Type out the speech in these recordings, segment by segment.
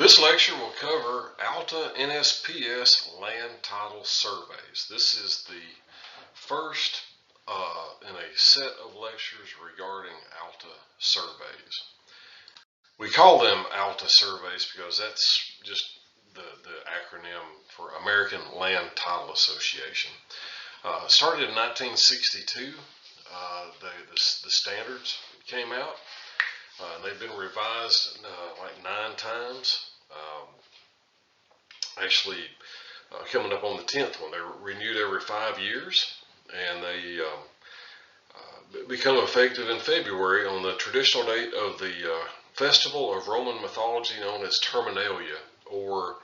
This lecture will cover ALTA NSPS land title surveys. This is the first in a set of lectures regarding ALTA surveys. We call them ALTA surveys because that's just the acronym for American Land Title Association. Started in 1962. The standards came out. They've been revised like 9 times. Coming up on the 10th one. They're renewed every 5 years, and they become effective in February on the traditional date of the festival of Roman mythology known as Terminalia, or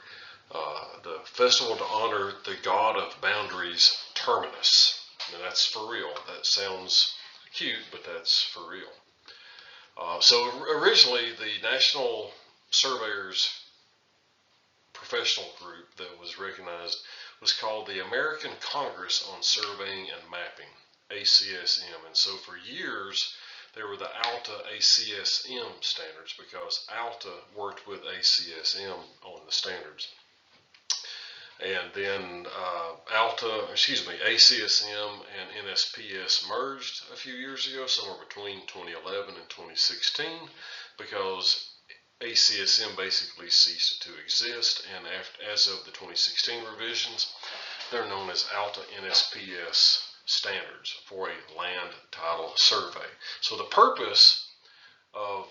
the festival to honor the god of boundaries, Terminus. And that's for real. That sounds cute, but that's for real. So originally, the National Surveyors professional group that was recognized was called the American Congress on Surveying and Mapping, ACSM. And so for years, there were the ALTA ACSM standards because ALTA worked with ACSM on the standards. And then ACSM and NSPS merged a few years ago, somewhere between 2011 and 2016, because ACSM basically ceased to exist, and as of the 2016 revisions, they're known as ALTA NSPS standards for a land title survey. So the purpose of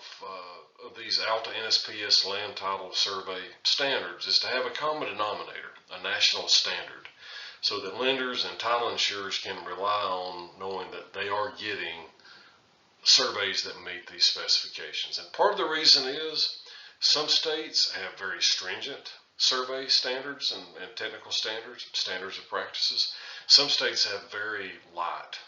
these ALTA NSPS land title survey standards is to have a common denominator, a national standard, so that lenders and title insurers can rely on knowing that they are getting surveys that meet these specifications. And part of the reason is some states have very stringent survey standards and technical standards of practices. Some states have very light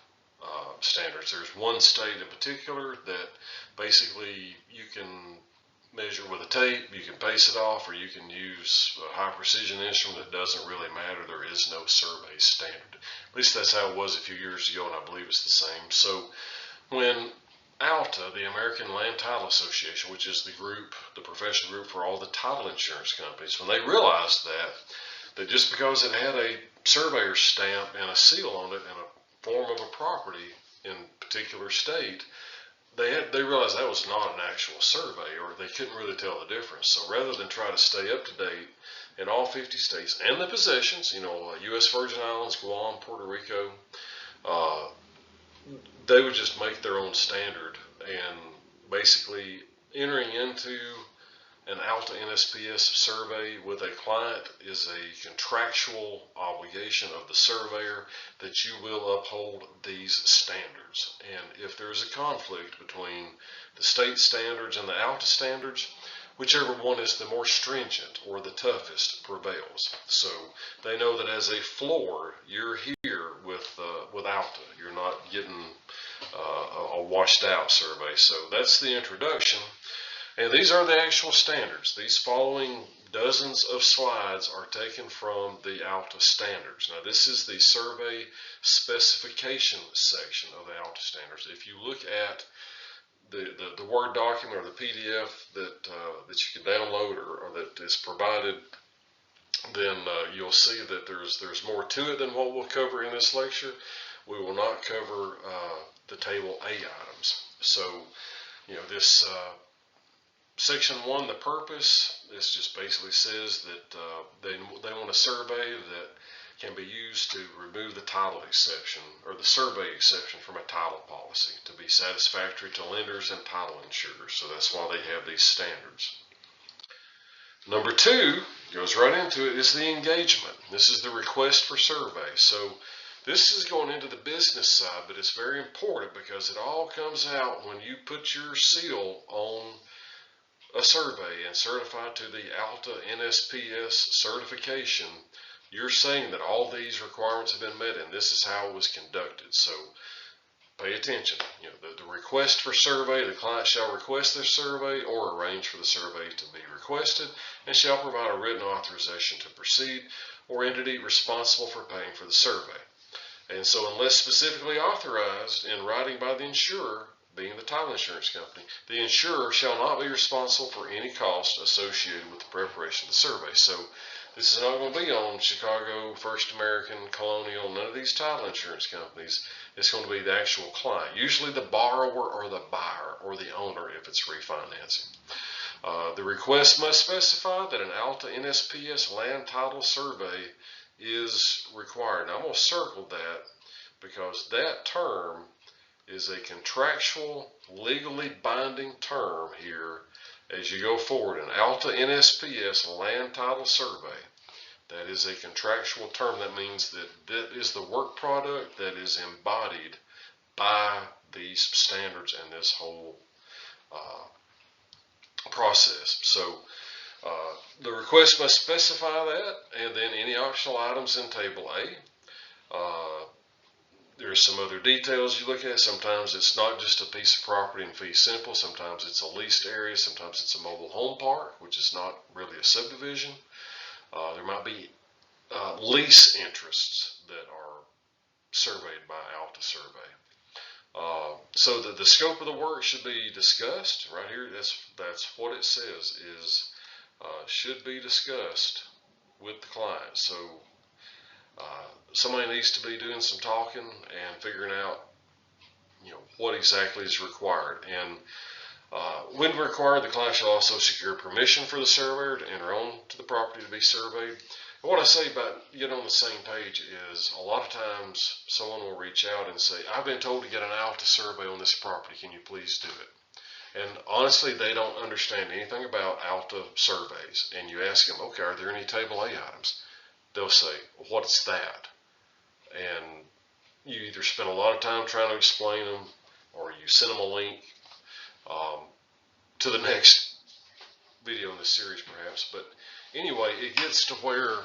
standards. There's one state in particular that basically you can measure with a tape, you can base it off, or you can use a high precision instrument. That doesn't really matter. There is no survey standard. At least that's how it was a few years ago, and I believe it's the same. So when ALTA, the American Land Title Association, which is the professional group for all the title insurance companies, when they realized that just because it had a surveyor stamp and a seal on it and a form of a property in a particular state, they realized that was not an actual survey, or they couldn't really tell the difference. So rather than try to stay up to date in all 50 states and the possessions, U.S. Virgin Islands, Guam, Puerto Rico, they would just make their own standard, and basically entering into an ALTA NSPS survey with a client is a contractual obligation of the surveyor that you will uphold these standards. And if there's a conflict between the state standards and the ALTA standards, whichever one is the more stringent or the toughest prevails. So they know that as a floor, you're here with ALTA. You're not getting a washed out survey. So that's the introduction. And these are the actual standards. These following dozens of slides are taken from the ALTA standards. Now this is the survey specification section of the ALTA standards. If you look at the Word document or the PDF that you can download or that is provided, then you'll see that there's more to it than what we'll cover in this lecture. We will not cover the Table A items. So, this Section 1, the purpose, this just basically says that they want a survey that can be used to remove the title exception or the survey exception from a title policy to be satisfactory to lenders and title insurers. So that's why they have these standards. Number 2 goes right into it, is the engagement. This is the request for survey. So this is going into the business side, but it's very important because it all comes out when you put your seal on a survey and certify to the ALTA NSPS certification. You're saying that all these requirements have been met, and this is how it was conducted. So pay attention. The request for survey, the client shall request their survey or arrange for the survey to be requested, and shall provide a written authorization to proceed, or entity responsible for paying for the survey. And so unless specifically authorized in writing by the insurer, being the title insurance company, the insurer shall not be responsible for any cost associated with the preparation of the survey. So this is not going to be on Chicago, First American, Colonial, none of these title insurance companies. It's going to be the actual client, usually the borrower or the buyer or the owner if it's refinancing. The request must specify that an ALTA NSPS land title survey is required. And I'm going to circle that because that term is a contractual, legally binding term here as you go forward. An ALTA NSPS land title survey, that is a contractual term. That means that that is the work product that is embodied by these standards and this whole process. So the request must specify that, and then any optional items in Table A. There's some other details you look at. Sometimes it's not just a piece of property in fee simple. Sometimes it's a leased area. Sometimes it's a mobile home park, which is not really a subdivision. There might be lease interests that are surveyed by ALTA survey. So the scope of the work should be discussed right here. That's what it says is should be discussed with the client. So somebody needs to be doing some talking and figuring out, what exactly is required. And when required, the client shall also secure permission for the surveyor to enter on to the property to be surveyed. And what I say about get on the same page is a lot of times someone will reach out and say, I've been told to get an ALTA survey on this property. Can you please do it? And honestly, they don't understand anything about ALTA surveys. And you ask them, okay, are there any Table A items? They'll say, what's that? And you either spend a lot of time trying to explain them, or you send them a link to the next video in the series perhaps. But anyway, it gets to where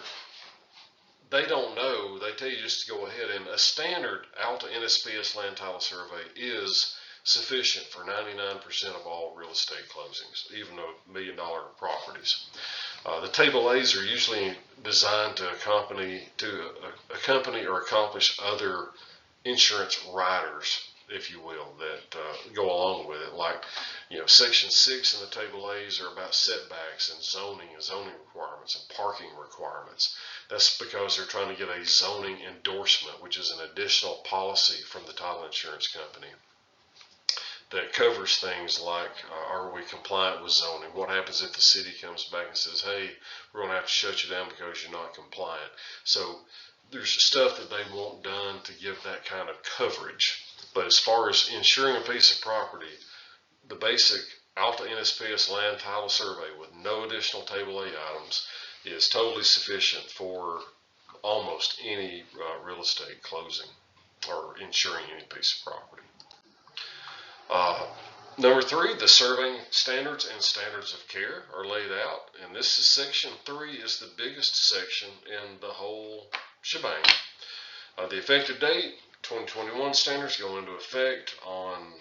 they don't know. They tell you just to go ahead, and a standard ALTA NSPS land title survey is sufficient for 99% of all real estate closings, even $1 million properties. The Table A's are usually designed to accompany or accomplish other insurance riders, if you will, that go along with it. Like, Section 6 in the Table A's are about setbacks and zoning requirements and parking requirements. That's because they're trying to get a zoning endorsement, which is an additional policy from the title insurance company that covers things like, are we compliant with zoning? What happens if the city comes back and says, hey, we're going to have to shut you down because you're not compliant? So there's stuff that they want done to give that kind of coverage. But as far as insuring a piece of property, the basic ALTA NSPS land title survey with no additional Table A items is totally sufficient for almost any real estate closing or insuring any piece of property. Number 3, the surveying standards and standards of care are laid out, and this is Section 3 is the biggest section in the whole shebang. The effective date, 2021 standards go into effect on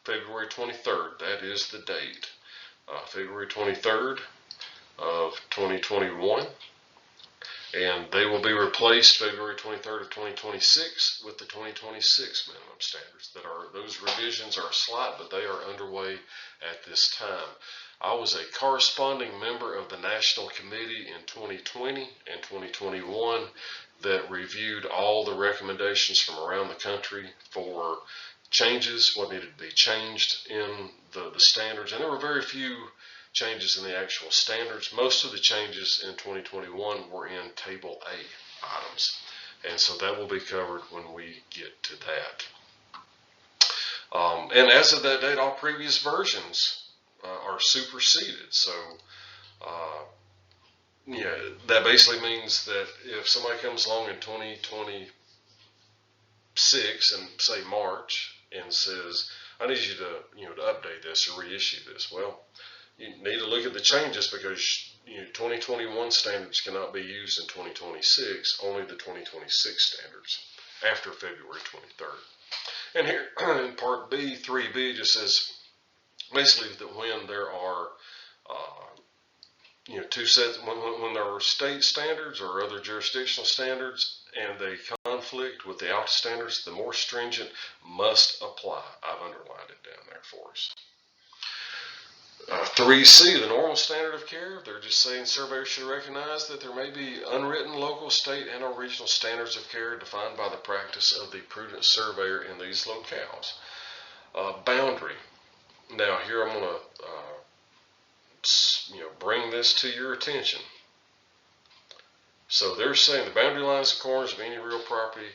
February 23rd. That is the date, February 23rd of 2021. And they will be replaced February 23rd of 2026 with the 2026 minimum standards. Those revisions are slight, but they are underway at this time. I was a corresponding member of the National Committee in 2020 and 2021 that reviewed all the recommendations from around the country for changes, what needed to be changed in the standards. And there were very few changes in the actual standards. Most of the changes in 2021 were in Table A items, and so that will be covered when we get to that. And as of that date, all previous versions are superseded. So that basically means that if somebody comes along in 2026 and say March and says, I need you to to update this or reissue this, well, you need to look at the changes because 2021 standards cannot be used in 2026, only the 2026 standards after February 23rd. And here in Part B, 3B, it just says basically that when there are two sets, when there are state standards or other jurisdictional standards and they conflict with the ALTA standards, the more stringent must apply. I've underlined it down there for us. 3C, the normal standard of care. They're just saying surveyors should recognize that there may be unwritten local, state, and or regional standards of care defined by the practice of the prudent surveyor in these locales. Boundary. Now here I'm going to bring this to your attention. So they're saying the boundary lines and corners of any real property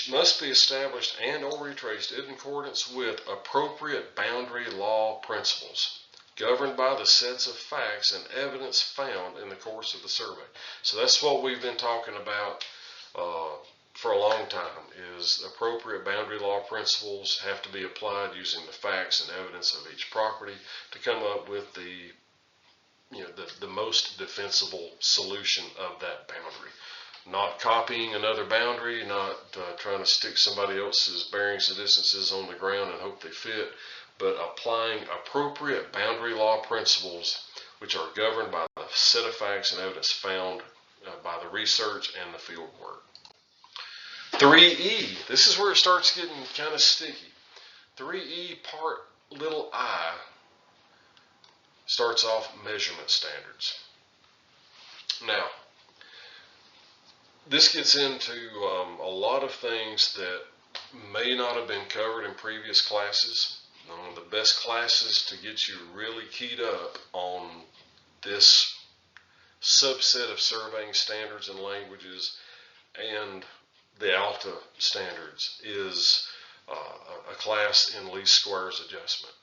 must be established and or retraced in accordance with appropriate boundary law principles, governed by the sets of facts and evidence found in the course of the survey. So that's what we've been talking about for a long time, is appropriate boundary law principles have to be applied using the facts and evidence of each property to come up with the most defensible solution of that boundary. Not copying another boundary, not trying to stick somebody else's bearings and distances on the ground and hope they fit, but applying appropriate boundary law principles which are governed by the set of facts and evidence found by the research and the field work. 3E, this is where it starts getting kind of sticky. 3E part little I starts off measurement standards. Now, this gets into a lot of things that may not have been covered in previous classes. One of the best classes to get you really keyed up on this subset of surveying standards and languages and the ALTA standards is a class in least squares adjustment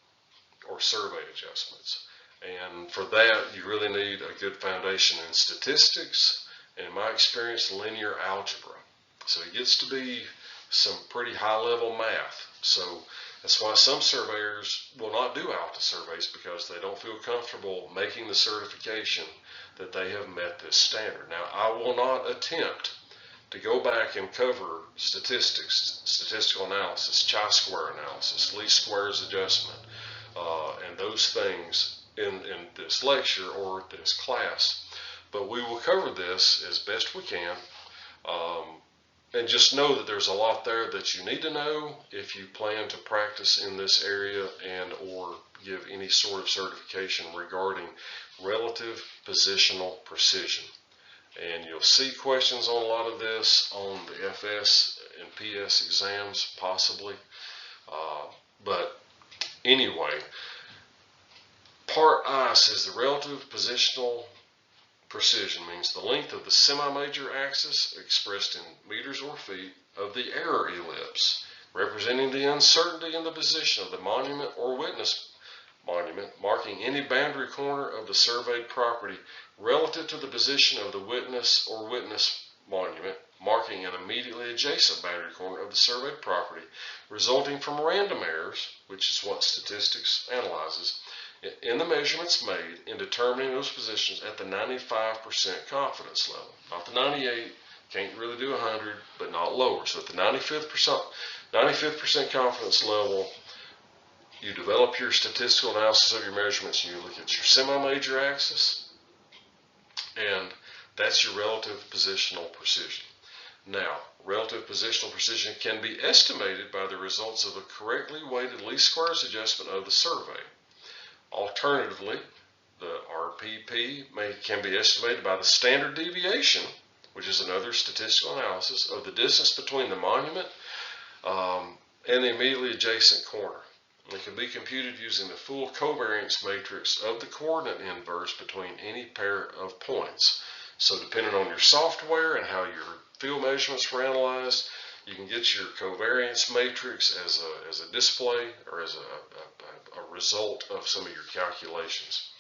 or survey adjustments. And for that, you really need a good foundation in statistics and, in my experience, linear algebra. So it gets to be some pretty high-level math. So that's why some surveyors will not do ALTA surveys, because they don't feel comfortable making the certification that they have met this standard. Now, I will not attempt to go back and cover statistics, statistical analysis, chi-square analysis, least squares adjustment, and those things in this lecture or this class. But we will cover this as best we can. And just know that there's a lot there that you need to know if you plan to practice in this area and or give any sort of certification regarding relative positional precision. And you'll see questions on a lot of this on the FS and PS exams possibly. But anyway, part I says the relative positional precision means the length of the semi-major axis expressed in meters or feet of the error ellipse, representing the uncertainty in the position of the monument or witness monument, marking any boundary corner of the surveyed property relative to the position of the witness or witness monument, marking an immediately adjacent boundary corner of the surveyed property, resulting from random errors, which is what statistics analyzes, in the measurements made in determining those positions at the 95% confidence level. Not the 98, can't really do 100, but not lower. So at the 95th percent confidence level, you develop your statistical analysis of your measurements, and you look at your semi-major axis, and that's your relative positional precision. Now, relative positional precision can be estimated by the results of a correctly weighted least squares adjustment of the survey. Alternatively, the RPP can be estimated by the standard deviation, which is another statistical analysis of the distance between the monument and the immediately adjacent corner. It can be computed using the full covariance matrix of the coordinate inverse between any pair of points. So depending on your software and how your field measurements were analyzed, you can get your covariance matrix as a display or as a result of some of your calculations.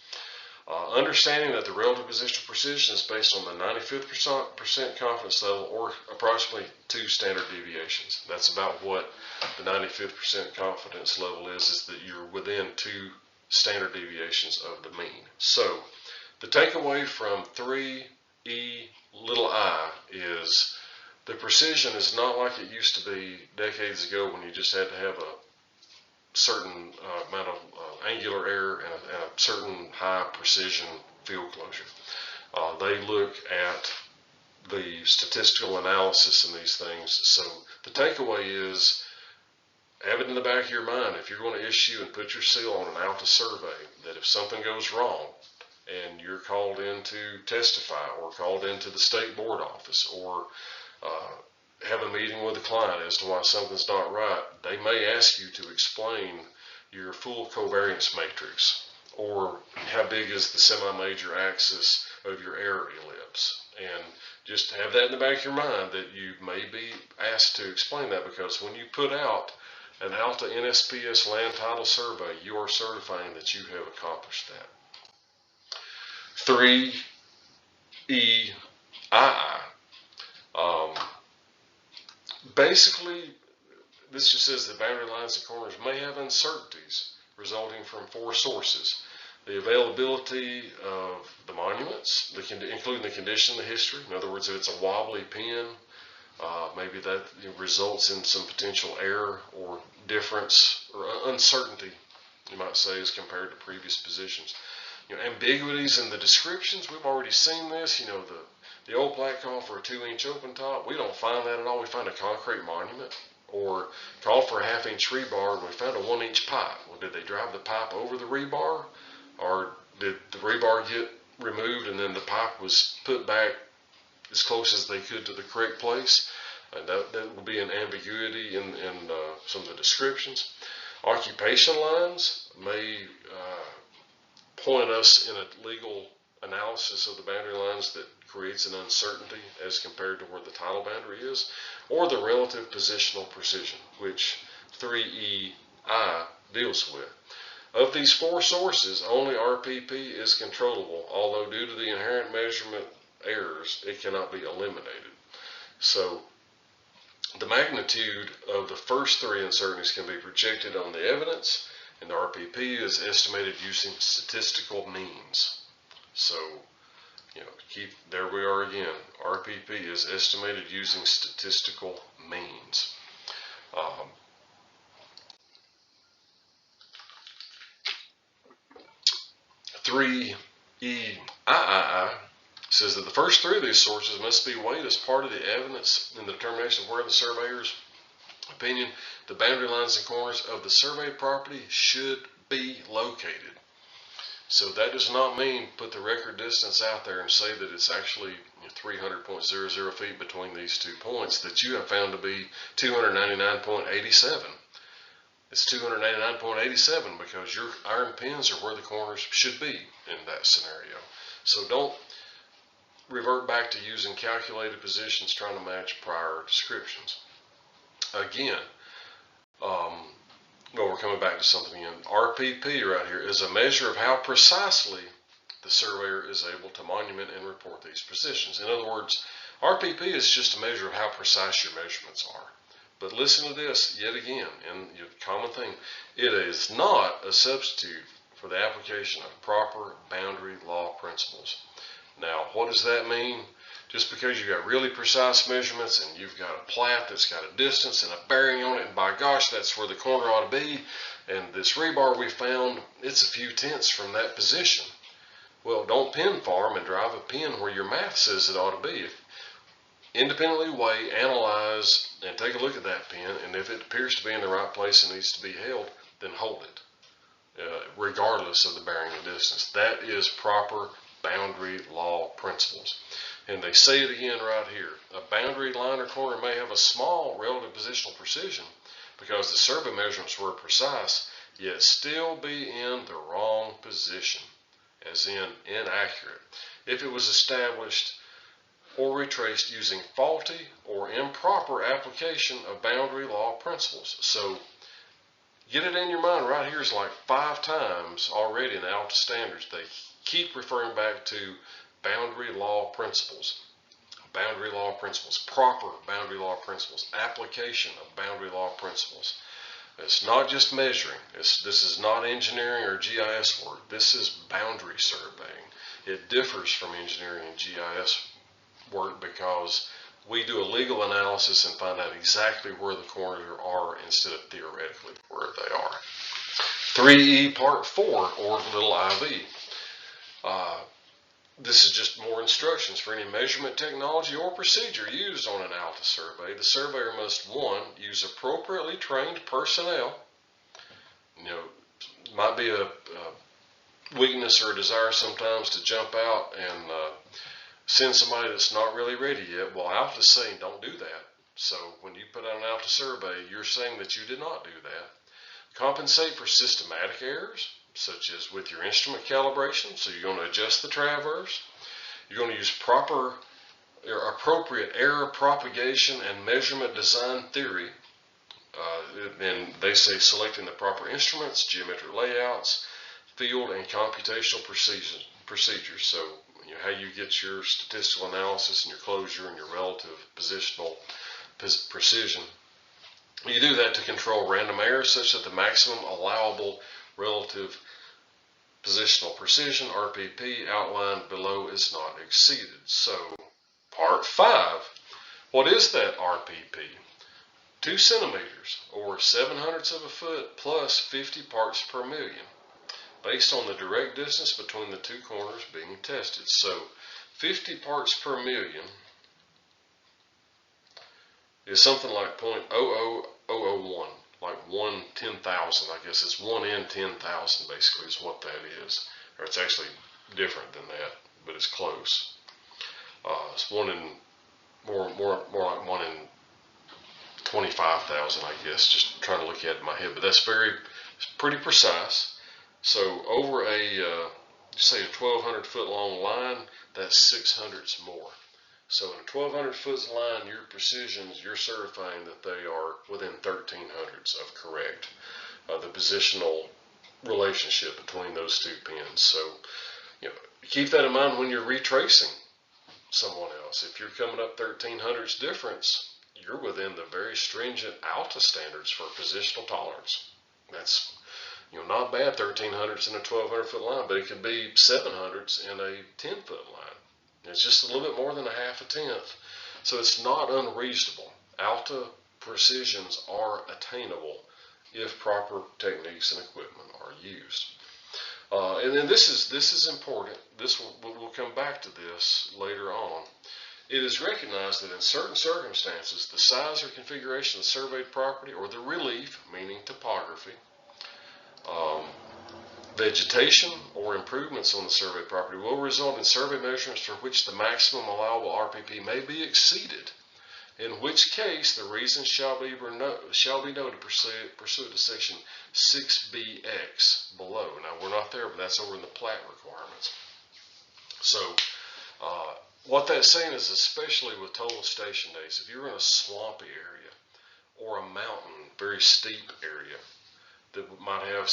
Understanding that the relative positional precision is based on the 95th percent confidence level or approximately 2 standard deviations. That's about what the 95th percent confidence level is that you're within 2 standard deviations of the mean. So the takeaway from 3E little I is the precision is not like it used to be decades ago when you just had to have a certain amount of angular error and a certain high precision field closure. They look at the statistical analysis in these things. So the takeaway is, have it in the back of your mind, if you're going to issue and put your seal on an ALTA survey, that if something goes wrong and you're called in to testify or called into the state board office or have a meeting with the client as to why something's not right, they may ask you to explain your full covariance matrix, or how big is the semi-major axis of your error ellipse. And just have that in the back of your mind that you may be asked to explain that, because when you put out an ALTA NSPS land title survey, you are certifying that you have accomplished that. 3EII. Basically, this just says that boundary lines and corners may have uncertainties resulting from four sources: the availability of the monuments, including the condition, the history. In other words, if it's a wobbly pin, maybe that results in some potential error or difference or uncertainty, you might say, as compared to previous positions. Ambiguities in the descriptions, we've already seen this. The old plat call for a 2-inch open top. We don't find that at all. We find a concrete monument, or call for a 1/2-inch rebar, and we found a 1-inch pipe. Well, did they drive the pipe over the rebar, or did the rebar get removed and then the pipe was put back as close as they could to the correct place? And that will be an ambiguity in some of the descriptions. Occupation lines may point us in a legal analysis of the boundary lines that creates an uncertainty as compared to where the title boundary is, or the relative positional precision, which 3EI deals with. Of these four sources, only RPP is controllable, although due to the inherent measurement errors, it cannot be eliminated. So the magnitude of the first three uncertainties can be projected on the evidence, and the RPP is estimated using statistical means. So, there we are again. RPP is estimated using statistical means. 3EII says that the first three of these sources must be weighed as part of the evidence in the determination of where the surveyor's opinion the boundary lines and corners of the surveyed property should be located. So that does not mean put the record distance out there and say that it's actually 300.00 feet between these 2 points that you have found to be 299.87. It's 299.87 because your iron pins are where the corners should be in that scenario. So don't revert back to using calculated positions trying to match prior descriptions. Again, we're coming back to something in RPP right here is a measure of how precisely the surveyor is able to monument and report these positions. In other words, RPP is just a measure of how precise your measurements are. But listen to this yet again, and the common thing, it is not a substitute for the application of proper boundary law principles. Now, what does that mean? Just because you've got really precise measurements and you've got a plat that's got a distance and a bearing on it, and by gosh, that's where the corner ought to be, and this rebar we found, it's a few tenths from that position. Well, don't pin farm and drive a pin where your math says it ought to be. Independently weigh, analyze, and take a look at that pin, and if it appears to be in the right place and needs to be held, then hold it, regardless of the bearing and distance. That is proper boundary law principles. And they say it again right here. A boundary line or corner may have a small relative positional precision because the survey measurements were precise, yet still be in the wrong position, as in inaccurate, if it was established or retraced using faulty or improper application of boundary law principles. So get it in your mind right here is like 5 times already in the ALTA standards. They keep referring back to boundary law principles, proper boundary law principles, application of boundary law principles. It's not just measuring. This is not engineering or GIS work. This is boundary surveying. It differs from engineering and GIS work because we do a legal analysis and find out exactly where the corners are instead of theoretically where they are. 3E Part 4, or little IV. this is just more instructions for any measurement technology or procedure used on an ALTA survey. The surveyor must, 1, use appropriately trained personnel. Might be a weakness or a desire sometimes to jump out and send somebody that's not really ready yet. Well, ALTA's saying don't do that. So when you put out an ALTA survey, you're saying that you did not do that. Compensate for systematic errors, such as with your instrument calibration. So you're going to adjust the traverse. You're going to use proper or appropriate error propagation and measurement design theory. And they say selecting the proper instruments, geometric layouts, field and computational procedures. So how you get your statistical analysis and your closure and your relative positional precision. You do that to control random errors such that the maximum allowable relative positional precision, RPP, outlined below is not exceeded. So, part 5, what is that RPP? 2 centimeters, or 7/100 of a foot, plus 50 parts per million, based on the direct distance between the 2 corners being tested. So, 50 parts per million is something like 0.00001, like 1/10,000. I guess it's 1 in 10,000 basically is what that is. Or it's actually different than that, but it's close. It's more like 1 in 25,000, I guess. Just trying to look at it in my head, but it's pretty precise. So over a say a 1,200 foot long line, that's 6/100 more. So in a 1,200 foot line, your precisions, you're certifying that they are within 1/1300 of correct. The positional relationship between those 2 pins. So, keep that in mind when you're retracing someone else. If you're coming up 1/1300 difference, you're within the very stringent ALTA standards for positional tolerance. That's not bad, 1/1300 in a 1,200 foot line, but it could be 7/100 in a 10 foot line. It's just a little bit more than a 1/2 tenth. So it's not unreasonable. ALTA precisions are attainable if proper techniques and equipment are used. And then this is important. We'll come back to this later on. It is recognized that in certain circumstances, the size or configuration of the surveyed property or the relief, meaning topography, vegetation or improvements on the surveyed property will result in survey measurements for which the maximum allowable RPP may be exceeded, in which case the reason shall be noted pursuant to section 6BX below. Now we're not there, but that's over in the plat requirements. So what that's saying is, especially with total station days, if you're in a swampy area or a mountain, very steep area that might have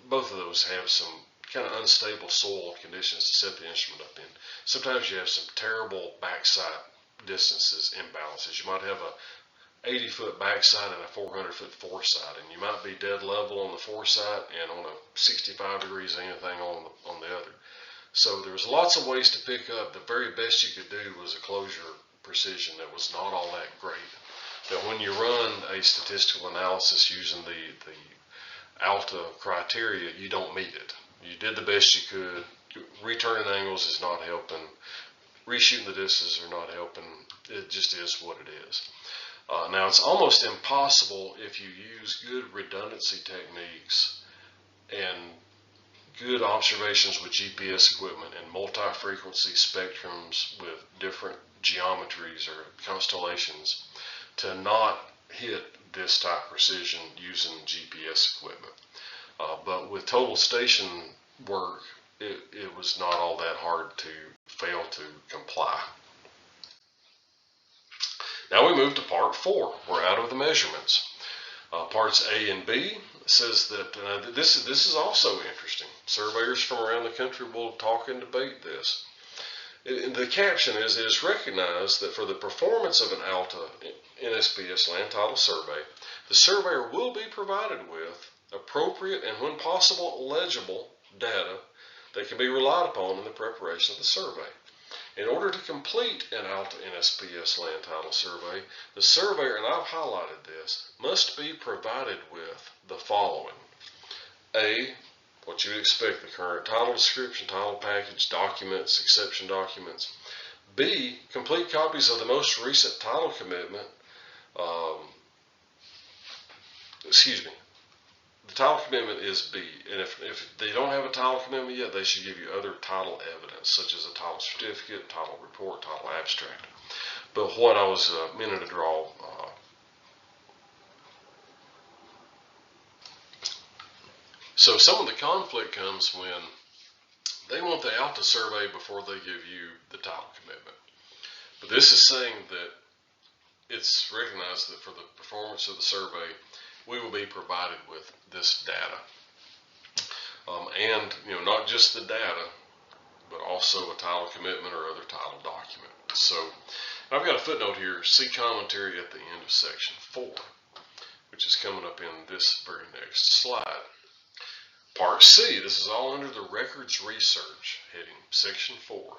both of those have some kind of unstable soil conditions to set the instrument up in. Sometimes you have some terrible backside distances imbalances. You might have a 80 foot backside and a 400 foot foreside, and you might be dead level on the foreside and on a 65 degrees anything on the other. So there's lots of ways to pick up. The very best you could do was a closure precision that was not all that great. Now when you run a statistical analysis using the ALTA criteria, you don't meet it. You did the best you could. Returning angles is not helping. Reshooting the distances are not helping. It just is what it is. Now it's almost impossible if you use good redundancy techniques and good observations with GPS equipment and multi-frequency spectrums with different geometries or constellations to not hit this type precision using GPS equipment. But with total station work, it was not all that hard to fail to comply. Now we move to part 4. We're out of the measurements. Parts A and B says that this is also interesting. Surveyors from around the country will talk and debate this. The caption is, it is recognized that for the performance of an ALTA NSPS land title survey, the surveyor will be provided with appropriate and, when possible, legible data that can be relied upon in the preparation of the survey. In order to complete an ALTA NSPS land title survey, the surveyor, and I've highlighted this, must be provided with the following. A, what you would expect, the current title description, title package, documents, exception documents. B, complete copies of the most recent title commitment. The title commitment is B, and if they don't have a title commitment yet, they should give you other title evidence, such as a title certificate, title report, title abstract. But what I was meaning to draw, so some of the conflict comes when they want the ALTA survey before they give you the title commitment. But this is saying that it's recognized that for the performance of the survey, we will be provided with this data. And not just the data, but also a title commitment or other title document. So I've got a footnote here, see commentary at the end of section 4, which is coming up in this very next slide. Part C, this is all under the records research heading, section 4.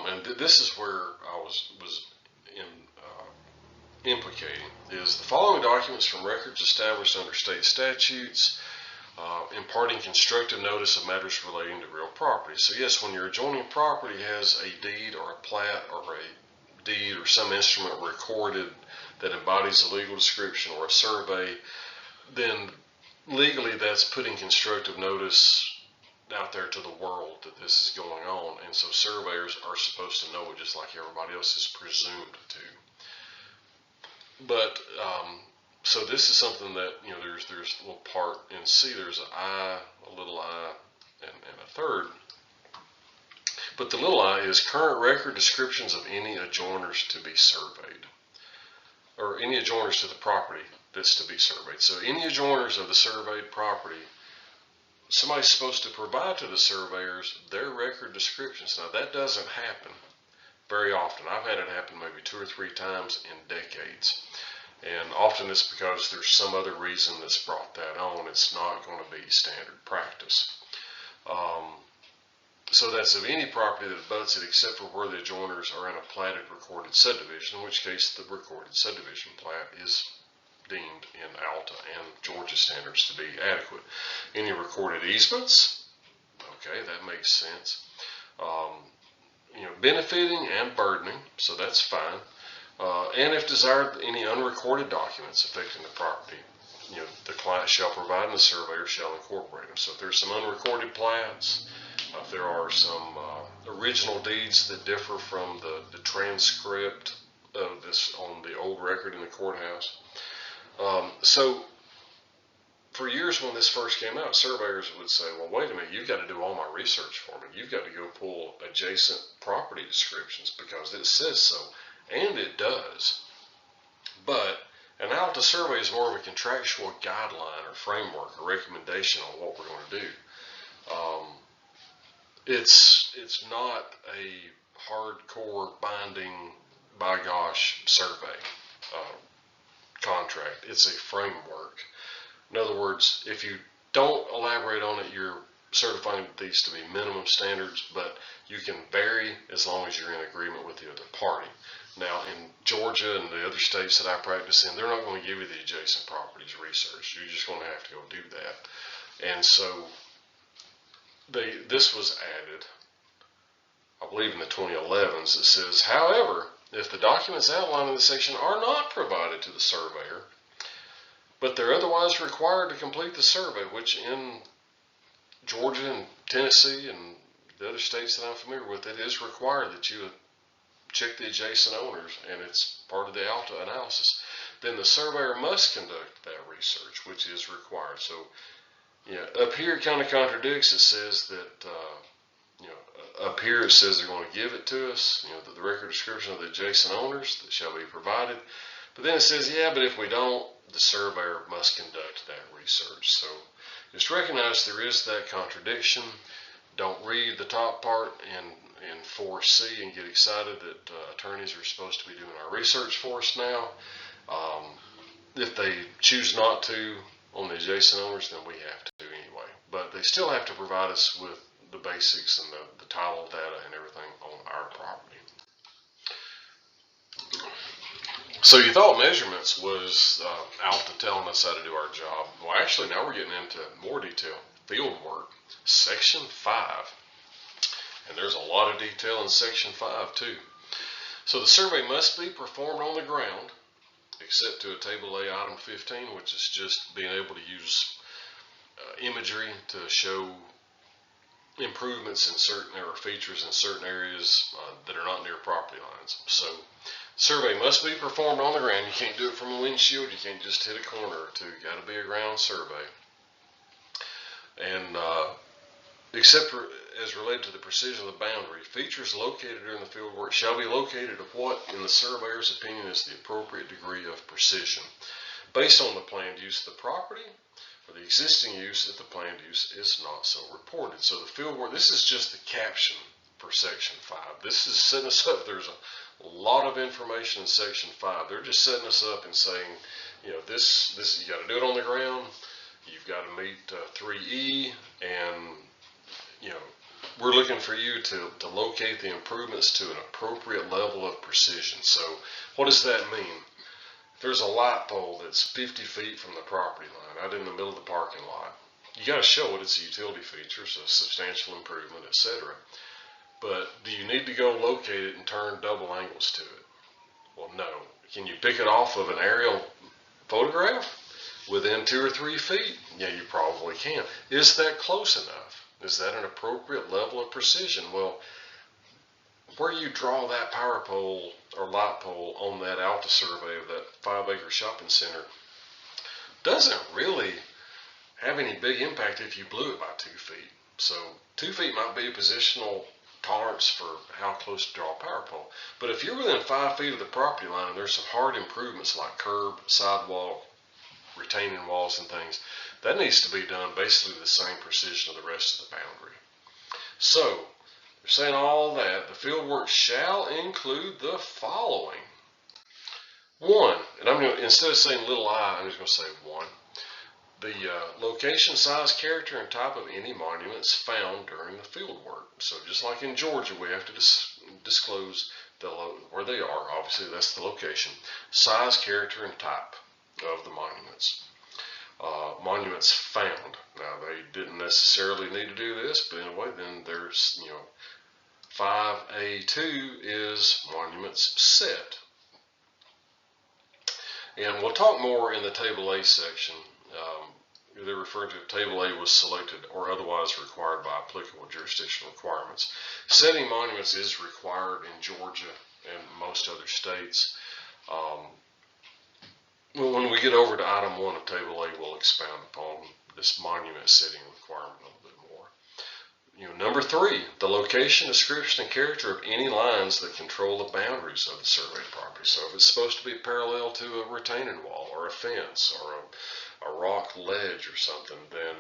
And this is where I was implicating, is the following documents from records established under state statutes imparting constructive notice of matters relating to real property. So yes, when your adjoining property has a deed or a plat or a deed or some instrument recorded that embodies a legal description or a survey, then legally that's putting constructive notice out there to the world that this is going on, and so surveyors are supposed to know it just like everybody else is presumed to. But so this is something that there's a little part in C. There's an I, a little I, and a third. But the little I is current record descriptions of any adjoiners to be surveyed, or any adjoiners to the property that's to be surveyed. So any adjoiners of the surveyed property, somebody's supposed to provide to the surveyors their record descriptions. Now that doesn't happen very often. I've had it happen maybe 2 or 3 times in decades. And often it's because there's some other reason that's brought that on. It's not going to be standard practice. So that's of any property that abuts it except for where the adjoiners are in a platted recorded subdivision, in which case the recorded subdivision plat is deemed in ALTA and Georgia standards to be adequate. Any recorded easements, okay, that makes sense. Benefiting and burdening, so that's fine. And if desired, any unrecorded documents affecting the property, the client shall provide and the surveyor shall incorporate them. So if there's some unrecorded plats, if there are some original deeds that differ from the transcript of this on the old record in the courthouse. So for years when this first came out, surveyors would say, well, wait a minute, you've got to do all my research for me. You've got to go pull adjacent property descriptions because it says so. And it does. But an ALTA survey is more of a contractual guideline or framework or recommendation on what we're going to do. It's not a hardcore binding, by gosh, survey contract. It's a framework. In other words, if you don't elaborate on it, you're certifying these to be minimum standards, but you can vary as long as you're in agreement with the other party. Now, in Georgia and the other states that I practice in, they're not going to give you the adjacent properties research. You're just going to have to go do that. And so this was added, I believe in the 2011s, that says, however, if the documents outlined in the section are not provided to the surveyor, but they're otherwise required to complete the survey, which in Georgia and Tennessee and the other states that I'm familiar with, it is required that you check the adjacent owners, and it's part of the ALTA analysis, then the surveyor must conduct that research, which is required. So, up here it kind of contradicts. It says that, up here it says they're going to give it to us, the record description of the adjacent owners that shall be provided. But then it says, yeah, but if we don't, the surveyor must conduct that research. So just recognize there is that contradiction. Don't read the top part in 4C and get excited that attorneys are supposed to be doing our research for us now. If they choose not to on the adjacent owners, then we have to anyway. But they still have to provide us with the basics and the title data and everything on our property. So you thought measurements was ALTA telling us how to do our job. Well, actually, now we're getting into more detail. Field work, Section 5. And there's a lot of detail in Section 5 too. So the survey must be performed on the ground, except to a Table A Item 15, which is just being able to use imagery to show improvements in certain features in certain areas that are not near property lines. So survey must be performed on the ground. You can't do it from a windshield. You can't just hit a corner or two. Got to be a ground survey. And except for, as related to the precision of the boundary, features located during the field work shall be located at what, in the surveyor's opinion, is the appropriate degree of precision, based on the planned use of the property or the existing use if the planned use is not so reported. So the field work, this is just the caption for Section 5. This is setting us up. There's a lot of information in Section 5. They're just setting us up and saying, you know, this you got to do it on the ground. You've got to meet 3E, and you know, we're looking for you to locate the improvements to an appropriate level of precision. So what does that mean? If there's a light pole that's 50 feet from the property line, out in the middle of the parking lot, you got to show it. It's a utility feature, so substantial improvement, etc. But do you need to go locate it and turn double angles to it? Well, no. Can you pick it off of an aerial photograph within 2 or 3 feet? Yeah, you probably can. Is that close enough? Is that an appropriate level of precision? Well, where you draw that power pole or light pole on that ALTA survey of that 5-acre shopping center doesn't really have any big impact if you blew it by 2 feet. So 2 feet might be a positional tolerance for how close to draw a power pole. But if you're within 5 feet of the property line and there's some hard improvements like curb, sidewalk, retaining walls and things, that needs to be done basically the same precision of the rest of the boundary. So they're saying all that. The field work shall include the following. 1, and I'm going to, instead of saying little I, I'm just going to say 1. The location, size, character, and type of any monuments found during the field work. So just like in Georgia, we have to disclose where they are. Obviously, that's the location. Size, character, and type of the monuments. Monuments found. Now, they didn't necessarily need to do this, but anyway, then there's, 5A2 is monuments set. And we'll talk more in the Table A section. They're referring to Table A was selected or otherwise required by applicable jurisdictional requirements. Setting monuments is required in Georgia and most other states. When we get over to Item 1 of Table A, we'll expound upon this monument setting requirement a little bit more. Number 3, the location, description, and character of any lines that control the boundaries of the surveyed property. So if it's supposed to be parallel to a retaining wall or a fence or a rock ledge or something, then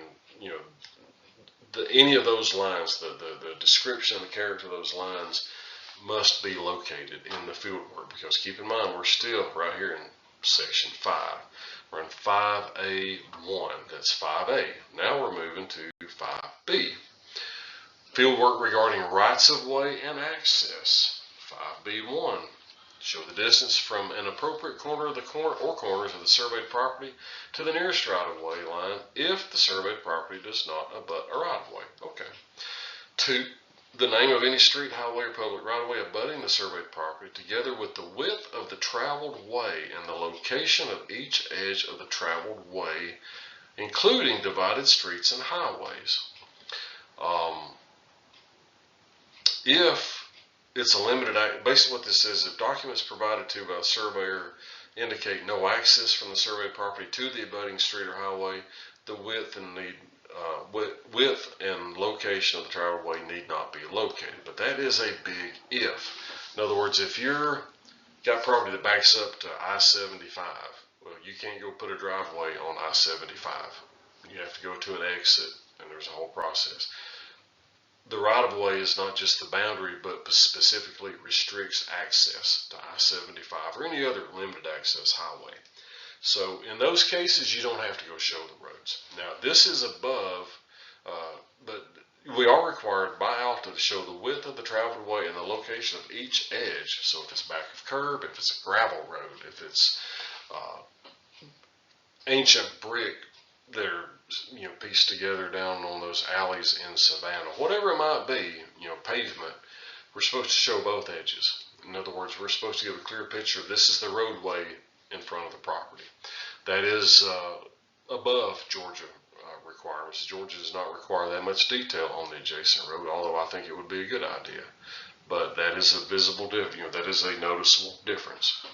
any of those lines, the description and the character of those lines must be located in the field work, because keep in mind we're still right here in Section 5. We're in 5A1. That's 5A. Now we're moving to 5B. Field work regarding rights of way and access. 5B1. Show the distance from an appropriate corner of the corners of the surveyed property to the nearest right-of-way line if the surveyed property does not abut a right-of-way. Okay. 2, the name of any street, highway, or public right-of-way abutting the surveyed property, together with the width of the traveled way and the location of each edge of the traveled way, including divided streets and highways. If it's a limited, basically what this says, if documents provided to by a surveyor indicate no access from the surveyed property to the abutting street or highway, the width and location of the traveled way need not be located. But that is a big if. In other words, if you're got property that backs up to I-75, well, you can't go put a driveway on I-75. You have to go to an exit, and there's a whole process. The right-of-way is not just the boundary, but specifically restricts access to I-75 or any other limited access highway. So in those cases, you don't have to go show the roads. Now, this is above, but we are required by ALTA to show the width of the traveled way and the location of each edge. So if it's back of curb, if it's a gravel road, if it's ancient brick that are pieced together down on those alleys in Savannah, whatever it might be, pavement, we're supposed to show both edges. In other words, we're supposed to give a clear picture of this is the roadway in front of the property. That is above Georgia requirements. Georgia does not require that much detail on the adjacent road, although I think it would be a good idea. But that is a visible difference, that is a noticeable difference.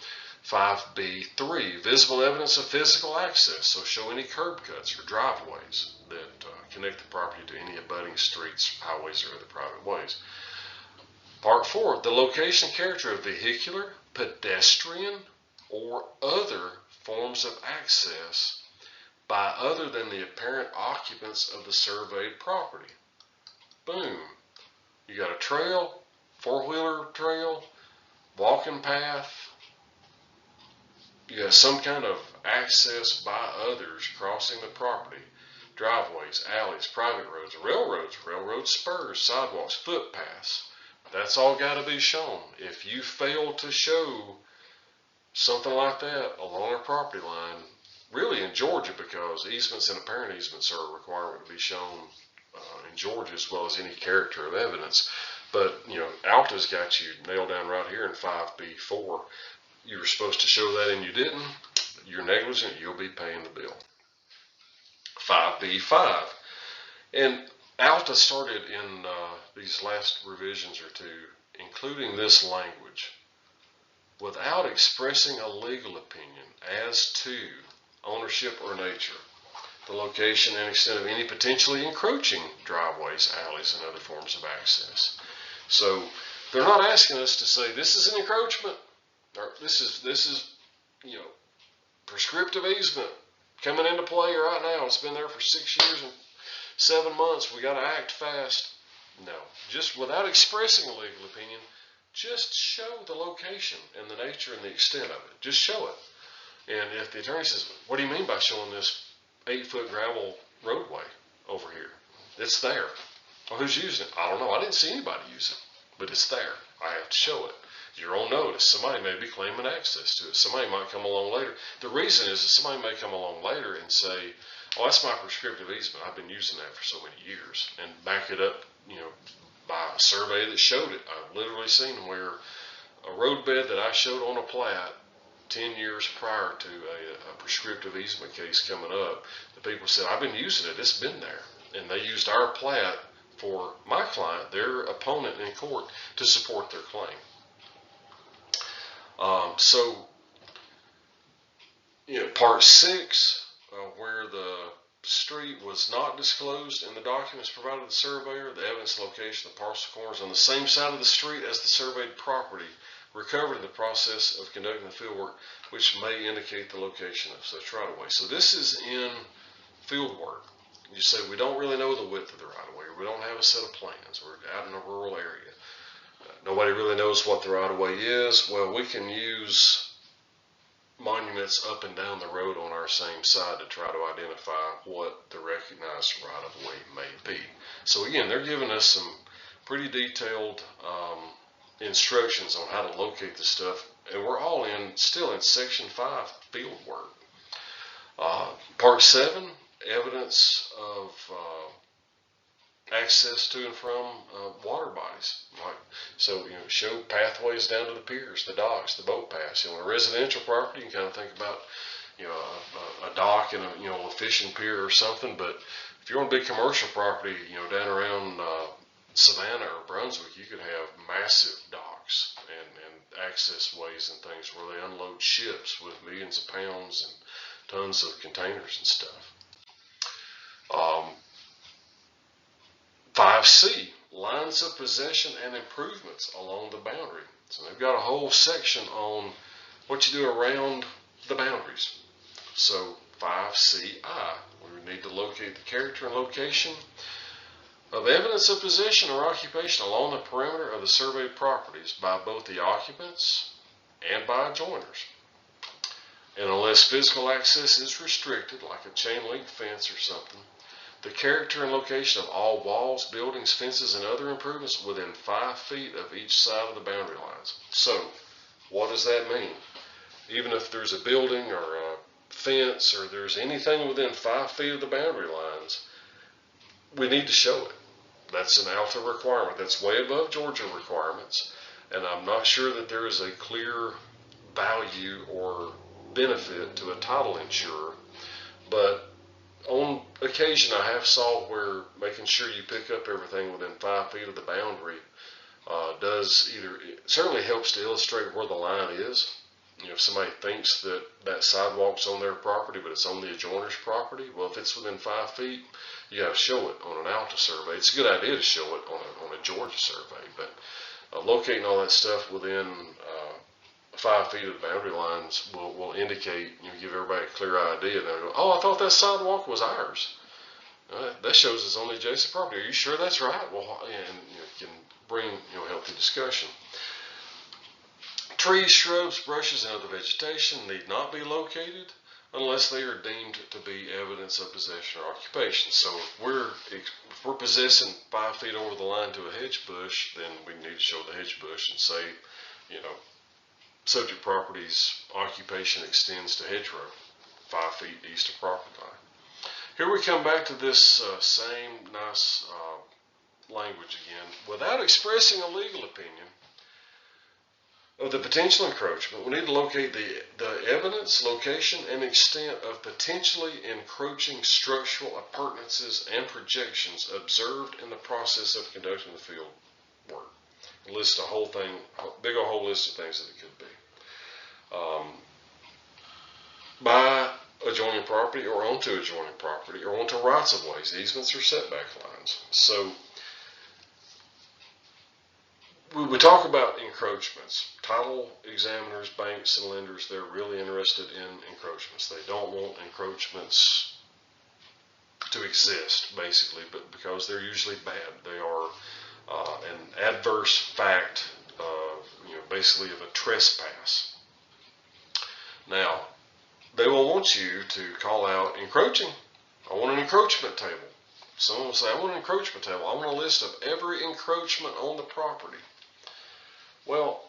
5B3, visible evidence of physical access. So show any curb cuts or driveways that connect the property to any abutting streets, highways, or other private ways. Part 4, the location and character of vehicular, pedestrian, or other forms of access by other than the apparent occupants of the surveyed property. Boom. You got a trail, four-wheeler trail, walking path. You got some kind of access by others crossing the property. Driveways, alleys, private roads, railroad spurs, sidewalks, footpaths. That's all got to be shown. If you fail to show something like that along a property line, really in Georgia, because easements and apparent easements are a requirement to be shown in Georgia, as well as any character of evidence. But ALTA's got you nailed down right here in 5B4. You were supposed to show that and you didn't. You're negligent. You'll be paying the bill. 5B5, and ALTA started in these last revisions or two, including this language: without expressing a legal opinion as to ownership or nature, the location and extent of any potentially encroaching driveways, alleys, and other forms of access. So they're not asking us to say this is an encroachment, or this is prescriptive easement coming into play right now. It's been there for 6 years and 7 months. We got to act fast. No, just without expressing a legal opinion, just show the location and the nature and the extent of it. Just show it. And if the attorney says, what do you mean by showing this 8-foot gravel roadway over here? It's there. Well, who's using it? I don't know. I didn't see anybody use it, but it's there. I have to show it. You're on notice. Somebody may be claiming access to it. Somebody might come along later. The reason is that somebody may come along later and say, oh, that's my prescriptive easement. I've been using that for so many years, and back it up, by a survey that showed it. I've literally seen where a roadbed that I showed on a plat 10 years prior to a prescriptive easement case coming up, the people said, I've been using it. It's been there. And they used our plat for my client, their opponent in court, to support their claim. Part 6, where the street was not disclosed in the documents provided to the surveyor, the evidence location of the parcel corners on the same side of the street as the surveyed property recovered in the process of conducting the field work, which may indicate the location of such right-of-way. So this is in field work. You say we don't really know the width of the right-of-way, or we don't have a set of plans, we're out in a rural area. Nobody really knows what the right-of-way is. Well, we can use monuments up and down the road on our same side to try to identify what the recognized right-of-way may be. So again, they're giving us some pretty detailed instructions on how to locate the stuff, and we're all still in Section 5 field work. Part 7, evidence of access to and from water bodies. So show pathways down to the piers, the docks, the boat paths. On a residential property, you can kind of think about a dock and a fishing pier or something. But if you're on a big commercial property, down around Savannah or Brunswick, you could have massive docks and access ways and things where they unload ships with millions of pounds and tons of containers and stuff. 5C, lines of possession and improvements along the boundary. So they've got a whole section on what you do around the boundaries. So 5CI, we need to locate the character and location of evidence of possession or occupation along the perimeter of the surveyed properties by both the occupants and by adjoiners. And unless physical access is restricted, like a chain link fence or something, the character and location of all walls, buildings, fences, and other improvements within 5 feet of each side of the boundary lines. So, what does that mean? Even if there's a building or a fence or there's anything within 5 feet of the boundary lines, we need to show it. That's an ALTA requirement. That's way above Georgia requirements. And I'm not sure that there is a clear value or benefit to a title insurer, but on occasion I have saw where making sure you pick up everything within 5 feet of the boundary it certainly helps to illustrate where the line is. You know, if somebody thinks that that sidewalk's on their property, but it's on the adjoiner's property, well, if it's within 5 feet, you got to show it on an ALTA survey. It's a good idea to show it on a Georgia survey, but locating all that stuff within 5 feet of the boundary lines will indicate, give everybody a clear idea. They'll go, oh, I thought that sidewalk was ours. That shows it's on the adjacent property. Are you sure that's right? Well, and can bring healthy discussion. Trees, shrubs, brushes, and other vegetation need not be located unless they are deemed to be evidence of possession or occupation. So if we're possessing 5 feet over the line to a hedge bush, then we need to show the hedge bush and say, subject property's occupation extends to hedgerow, 5 feet east of property line. Here we come back to this same nice language again. Without expressing a legal opinion of the potential encroachment, we need to locate the evidence, location, and extent of potentially encroaching structural appurtenances and projections observed in the process of conducting the field work. List a whole thing, big old whole list of things that it could be. By adjoining property or onto adjoining property or onto rights of ways, easements, or setback lines. So we talk about encroachments. Title examiners, banks, and lenders, they're really interested in encroachments. They don't want encroachments to exist, basically, but because they're usually bad. They are an adverse fact of, basically of a trespass. Now, they will want you to call out encroaching. I want an encroachment table. Someone will say, I want an encroachment table. I want a list of every encroachment on the property. Well,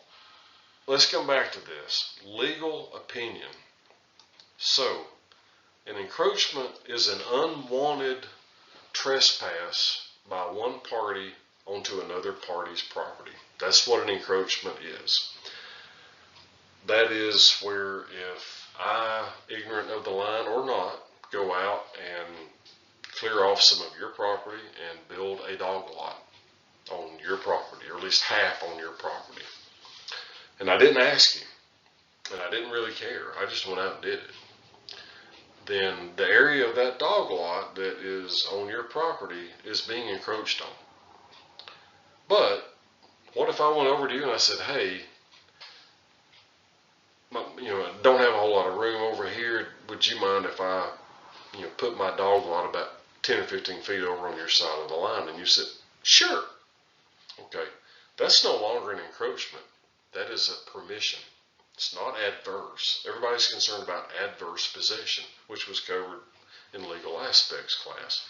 let's come back to this. Legal opinion. So, an encroachment is an unwanted trespass by one party onto another party's property. That's what an encroachment is. That is where if I, ignorant of the line or not, go out and clear off some of your property and build a dog lot on your property, or at least half on your property. And I didn't ask you, and I didn't really care. I just went out and did it. Then the area of that dog lot that is on your property is being encroached on. But what if I went over to you and I said, hey, I don't have a whole lot of room over here. Would you mind if I, put my dog lot about 10 or 15 feet over on your side of the line? And you said, sure. Okay, that's no longer an encroachment. That is a permission. It's not adverse. Everybody's concerned about adverse possession, which was covered in legal aspects class.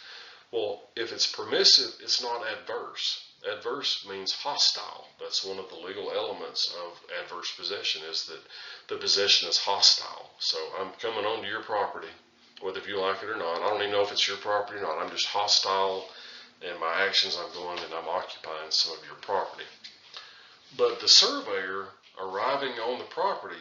Well, if it's permissive, it's not adverse. Adverse means hostile. That's one of the legal elements of adverse possession, is that the possession is hostile. So I'm coming onto your property, whether if you like it or not. I don't even know if it's your property or not. I'm just hostile, and my actions, I'm going and I'm occupying some of your property. But the surveyor arriving on the property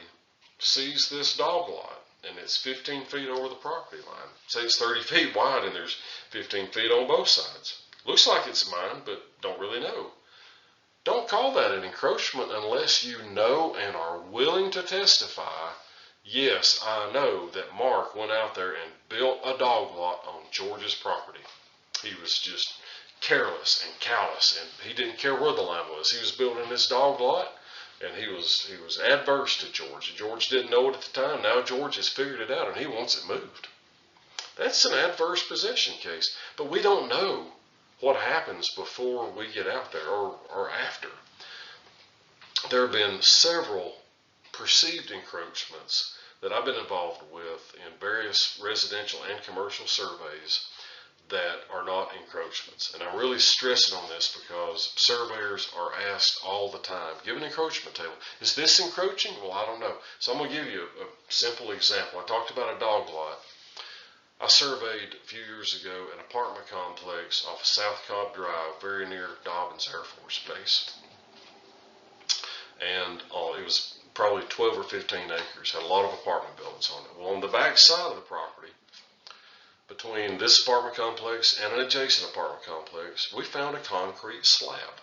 sees this dog lot, and it's 15 feet over the property line. Say it's 30 feet wide and there's 15 feet on both sides. Looks like it's mine, but don't really know. Don't call that an encroachment unless you know and are willing to testify, yes, I know that Mark went out there and built a dog lot on George's property. He was just careless and callous, and he didn't care where the line was. He was building this dog lot, and he was adverse to George. George didn't know it at the time. Now George has figured it out, and he wants it moved. That's an adverse possession case, but we don't know what happens before we get out there or after. There have been several perceived encroachments that I've been involved with in various residential and commercial surveys that are not encroachments. And I'm really stressing on this because surveyors are asked all the time, give an encroachment table. Is this encroaching? Well, I don't know. So I'm going to give you a simple example. I talked about a dog lot. I surveyed a few years ago an apartment complex off of South Cobb Drive, very near Dobbins Air Force Base. And it was probably 12 or 15 acres, had a lot of apartment buildings on it. Well, on the back side of the property, between this apartment complex and an adjacent apartment complex, we found a concrete slab.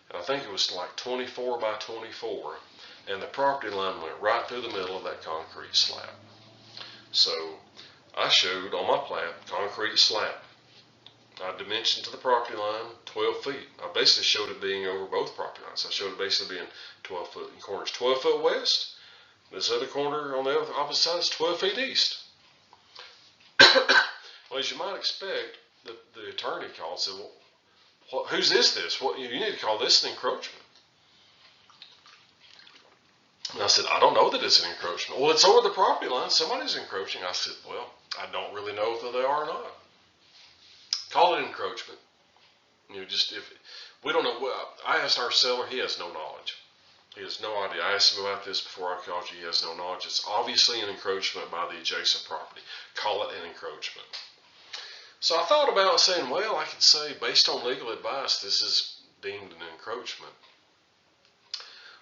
And I think it was like 24 by 24, and the property line went right through the middle of that concrete slab. So I showed on my plat, concrete slab. I dimensioned to the property line 12 feet. I basically showed it being over both property lines. I showed it basically being 12 foot in corners. 12 foot west. This other corner on the opposite side is 12 feet east. Well, as you might expect, the attorney called and said, well, whose is this? Well, you need to call this an encroachment. And I said, I don't know that it's an encroachment. Well, it's over the property line. Somebody's encroaching. I said, well, I don't really know if they are or not. Call it encroachment. Just if we don't know. I asked our seller. He has no knowledge. He has no idea. I asked him about this before I called you. He has no knowledge. It's obviously an encroachment by the adjacent property. Call it an encroachment. So I thought about saying, well, I could say, based on legal advice, this is deemed an encroachment.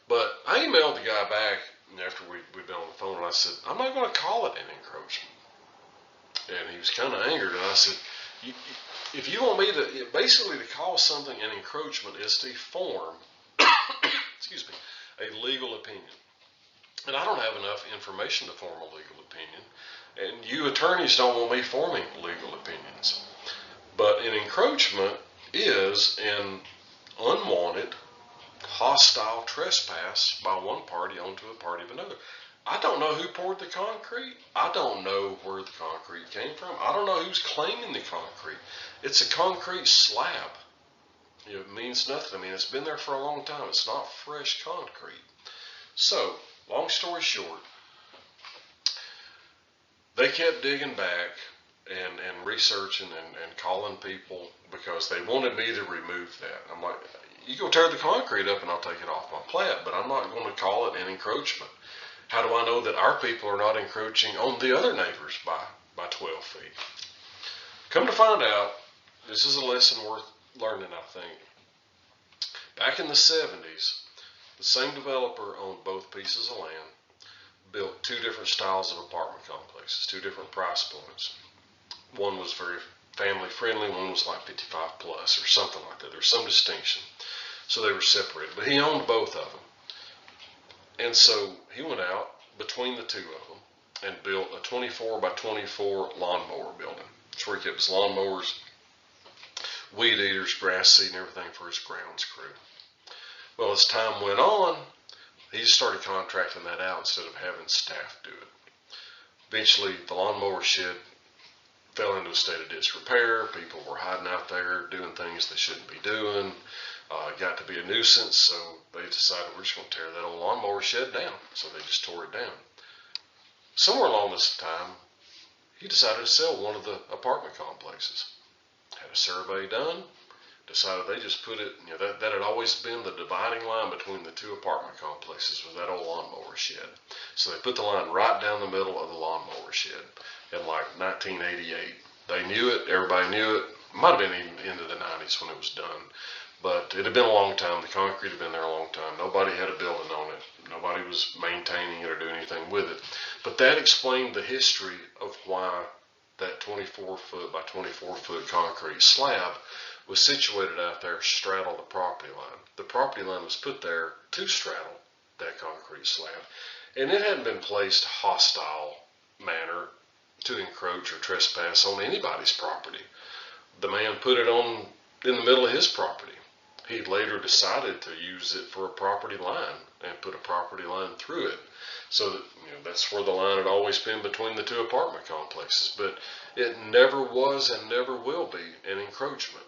But I emailed the guy back after we'd been on the phone, and I said, I'm not going to call it an encroachment. And he was kind of angered, and I said, if you want me to, basically to call something an encroachment is to form, excuse me, a legal opinion. And I don't have enough information to form a legal opinion. And you attorneys don't want me forming legal opinions. But an encroachment is an unwanted, hostile trespass by one party onto a party of another. I don't know who poured the concrete. I don't know where the concrete came from. I don't know who's claiming the concrete. It's a concrete slab. It means nothing. I mean, it's been there for a long time. It's not fresh concrete. So, long story short, they kept digging back and researching and calling people because they wanted me to remove that. I'm like, you go tear the concrete up and I'll take it off my plat, but I'm not going to call it an encroachment. How do I know that our people are not encroaching on the other neighbors by 12 feet? Come to find out, this is a lesson worth learning, I think. Back in the 70s, the same developer owned both pieces of land, built two different styles of apartment complexes, two different price points. One was very family friendly, one was like 55 plus or something like that. There's some distinction. So they were separated, but he owned both of them. And so he went out between the two of them and built a 24 by 24 lawnmower building. That's where he kept his lawnmowers, weed eaters, grass seed, and everything for his grounds crew. Well, as time went on, he just started contracting that out instead of having staff do it. Eventually, the lawnmower shed fell into a state of disrepair. People were hiding out there doing things they shouldn't be doing. It got to be a nuisance, so they decided we're just going to tear that old lawnmower shed down. So they just tore it down. Somewhere along this time, he decided to sell one of the apartment complexes. Had a survey done. Decided they just put it, that had always been the dividing line between the two apartment complexes was that old lawnmower shed. So they put the line right down the middle of the lawnmower shed in like 1988. They knew it, everybody knew it. Might have been even into the 90s when it was done. But it had been a long time. The concrete had been there a long time. Nobody had a building on it. Nobody was maintaining it or doing anything with it. But that explained the history of why that 24 foot by 24 foot concrete slab was situated out there, straddled the property line. The property line was put there to straddle that concrete slab. And it hadn't been placed hostile manner to encroach or trespass on anybody's property. The man put it on in the middle of his property. He later decided to use it for a property line and put a property line through it. So that, that's where the line had always been between the two apartment complexes. But it never was and never will be an encroachment.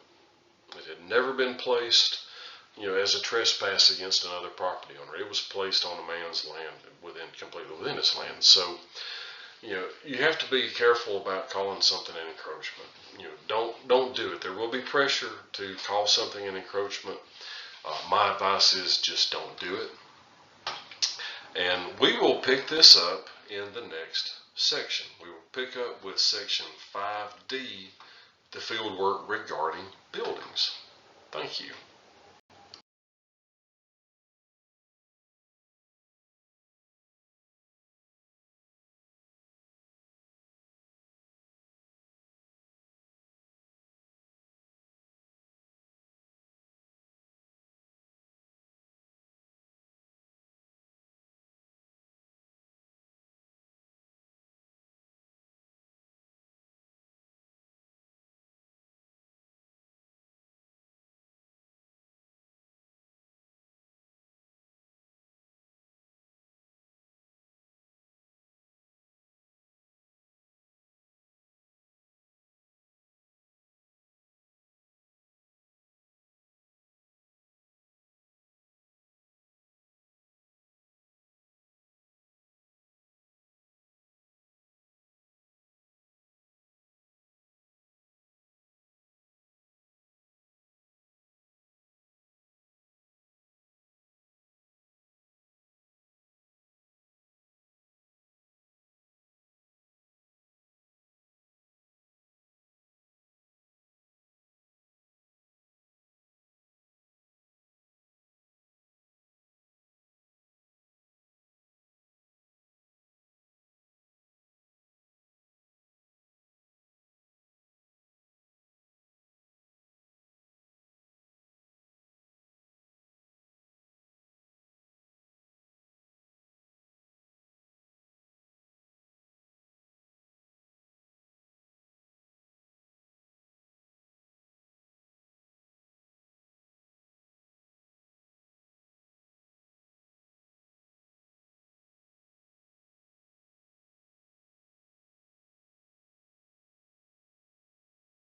It had never been placed, as a trespass against another property owner. It was placed on a man's land completely within his land. So You have to be careful about calling something an encroachment. Don't do it. There will be pressure to call something an encroachment. My advice is just don't do it. And we will pick this up in the next section. We will pick up with section 5D, the field work regarding buildings. Thank you.